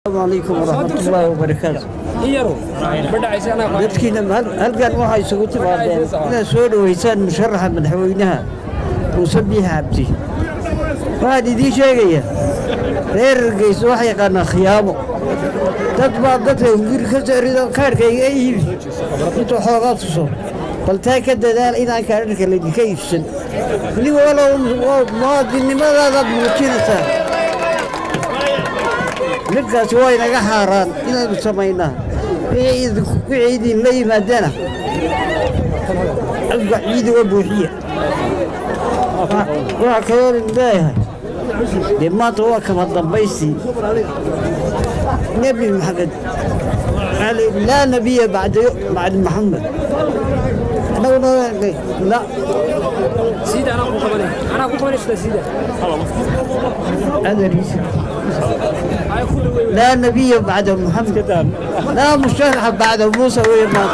السلام عليكم ورحمة الله وبركاته. dadkiina halkan waxa isugu timaadeen inay soo dhaweysaan musharaxa madaxweynaha Muuse Biixi Cabdi. Waxaan idin sheegaya reer Hargeysa wax yaqaan khiyaamo. dad baa dadka guri ka saarido kaarkayga ay yihiin intuu xoogaa tuso bal taa ka dadaal inaan kaarka la idinka iibsan nin walow muwaadinimadaada muujinaysaa midkaas waa inaga xaaraan inaynu samaynaa wixii idin la yimaadana afka ciidiga buuxiya waxa kaloo leeyahay dee maanta waa kama dambaystii نبي محمد لا نبي بعد محمد لا سيدة أنا أقول قبل سيدة هذا لا نبي بعد محمد لا مشرح بعد موسى وإيمان